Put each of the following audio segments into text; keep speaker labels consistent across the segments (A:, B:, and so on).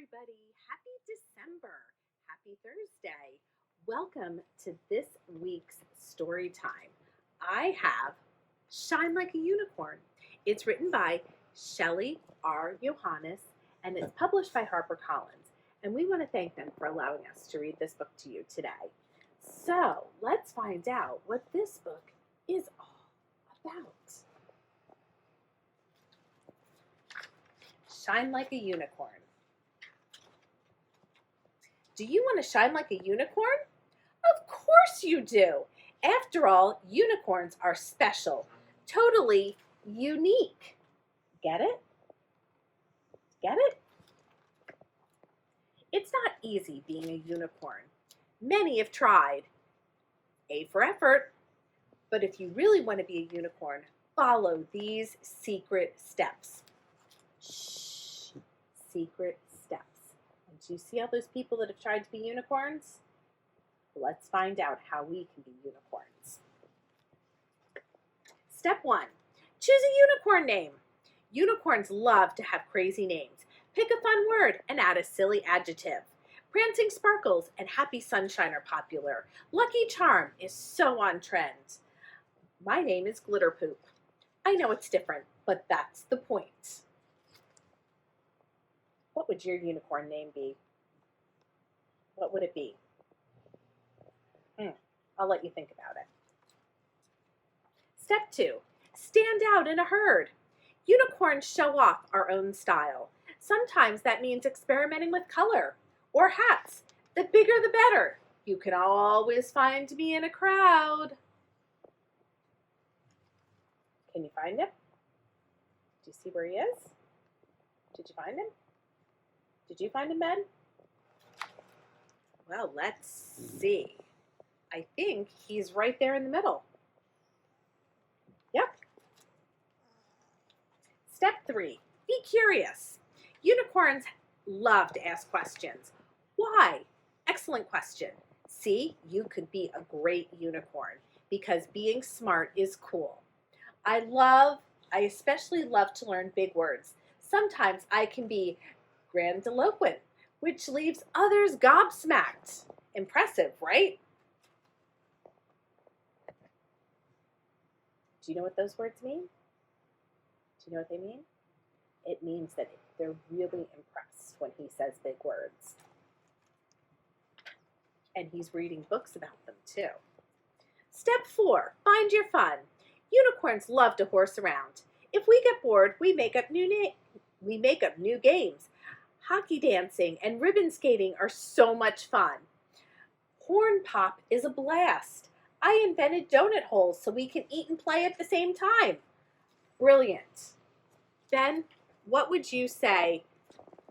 A: everybody. Happy December. Happy Thursday. Welcome to this week's story time. I have Shine Like a Unicorn. It's written by Shelli R. Johannes and it's published by HarperCollins. And we want to thank them for allowing us to read this book to you today. So let's find out what this book is all about. Shine like a unicorn. Do you want to shine like a unicorn? Of course you do. After all, unicorns are special, totally unique. Get it? Get it? It's not easy being a unicorn. Many have tried. A for effort. But if you really want to be a unicorn, follow these secret steps. Shh. Secret steps. And do you see all those people that have tried to be unicorns? Let's find out how we can be unicorns. Step 1. Choose a unicorn name. Unicorns love to have crazy names. Pick a fun word and add a silly adjective. Prancing Sparkles and Happy Sunshine are popular. Lucky Charm is so on trend. My name is Glitter Poop. I know it's different, but that's the point. What would your unicorn name be? What would it be? I'll let you think about it. Step 2. Stand out in a herd. Unicorns show off our own style. Sometimes that means experimenting with color or hats. The bigger the better. You can always find me in a crowd. Can you find him? Do you see where he is? Did you find him? Did you find him, Ben? Well, let's see. I think he's right there in the middle. Yep. Step 3, be curious. Unicorns love to ask questions. Why? Excellent question. See, you could be a great unicorn because being smart is cool. I especially love to learn big words. Sometimes I can be grandiloquent, which leaves others gobsmacked. Impressive, right? Do you know what those words mean? Do you know what they mean? It means that they're really impressed when he says big words. And he's reading books about them too. Step 4, find your fun. Unicorns love to horse around. If we get bored, we make up new games. Hockey dancing and ribbon skating are so much fun. Horn pop is a blast. I invented donut holes so we can eat and play at the same time. Brilliant. Ben, what would you say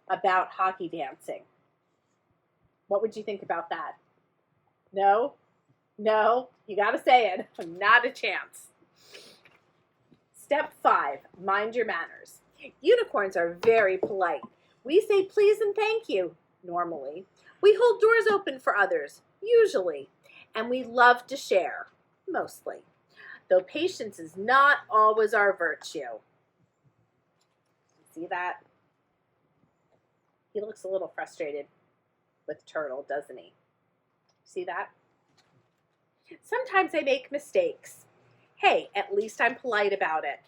A: about hockey dancing? What would you think about that? No? No? You gotta say it. Not a chance. Step 5, mind your manners. Unicorns are very polite. We say please and thank you, normally. We hold doors open for others, usually. And we love to share, mostly. Though patience is not always our virtue. See that? He looks a little frustrated with Turtle, doesn't he? See that? Sometimes I make mistakes. Hey, at least I'm polite about it.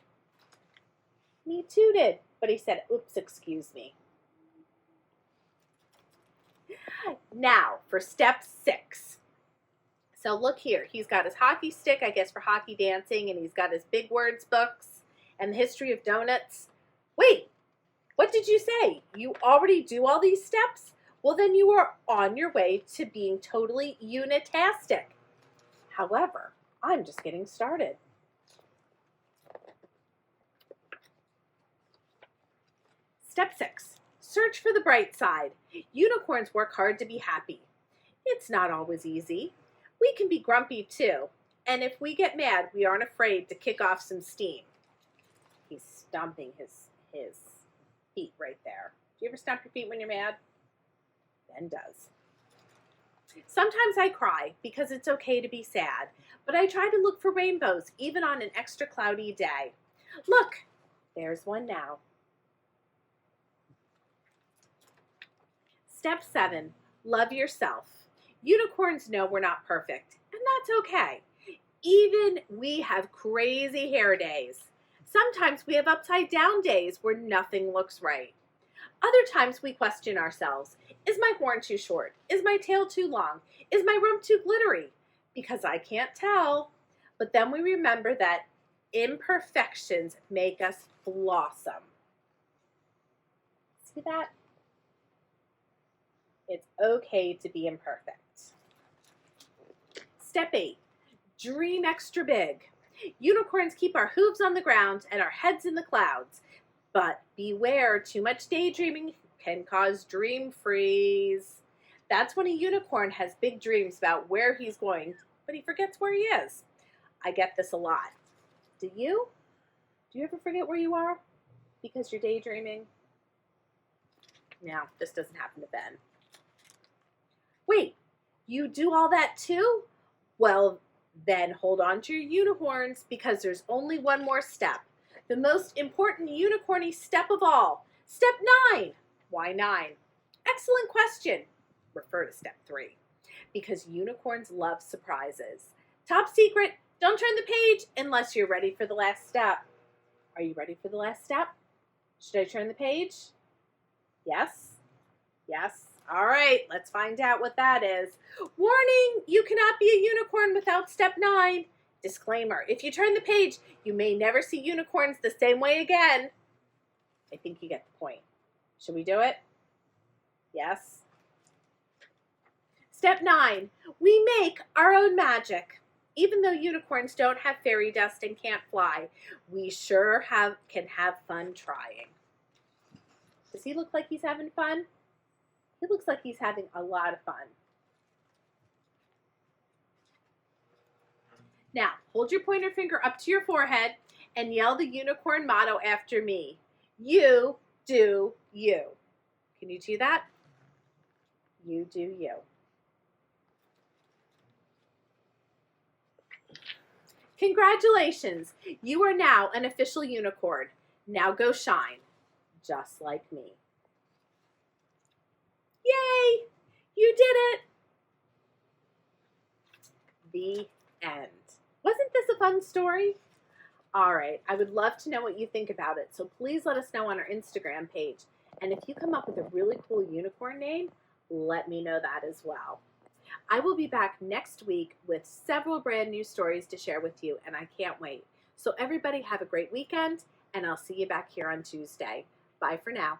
A: Me too did, but he said, oops, excuse me. Now for step 6. So look here, he's got his hockey stick, I guess for hockey dancing, and he's got his big words books and the history of donuts. Wait, what did you say? You already do all these steps? Well, then you are on your way to being totally unitastic. However, I'm just getting started. Step 6, search for the bright side. Unicorns work hard to be happy. It's not always easy. We can be grumpy too, and if we get mad, we aren't afraid to kick off some steam. He's stomping his feet right there. Do you ever stomp your feet when you're mad? Ben does. Sometimes I cry because it's okay to be sad, but I try to look for rainbows even on an extra cloudy day. Look, there's one now. Step 7, love yourself. Unicorns know we're not perfect, and that's okay. Even we have crazy hair days. Sometimes we have upside down days where nothing looks right. Other times we question ourselves. Is my horn too short? Is my tail too long? Is my rump too glittery? Because I can't tell. But then we remember that imperfections make us blossom. See that? It's okay to be imperfect. Step 8, dream extra big. Unicorns keep our hooves on the ground and our heads in the clouds. But beware, too much daydreaming can cause dream freeze. That's when a unicorn has big dreams about where he's going, but he forgets where he is. I get this a lot. Do you? Do you ever forget where you are because you're daydreaming? No, this doesn't happen to Ben. Wait, you do all that too? Well, then hold on to your unicorns because there's only one more step. The most important unicorny step of all. Step 9. Why 9? Excellent question. Refer to step 3. Because unicorns love surprises. Top secret, don't turn the page unless you're ready for the last step. Are you ready for the last step? Should I turn the page? Yes? Yes? All right, let's find out what that is. Warning, you cannot be a unicorn without step 9. Disclaimer, if you turn the page, you may never see unicorns the same way again. I think you get the point. Should we do it? Yes? Step 9, we make our own magic. Even though unicorns don't have fairy dust and can't fly, we sure can have fun trying. Does he look like he's having fun? He looks like he's having a lot of fun. Now, hold your pointer finger up to your forehead and yell the unicorn motto after me. You do you. Can you do that? You do you. Congratulations! You are now an official unicorn. Now go shine, just like me. Yay! You did it! The end. Wasn't this a fun story? All right, I would love to know what you think about it, so please let us know on our Instagram page. And if you come up with a really cool unicorn name, let me know that as well. I will be back next week with several brand new stories to share with you, and I can't wait. So everybody have a great weekend, and I'll see you back here on Tuesday. Bye for now.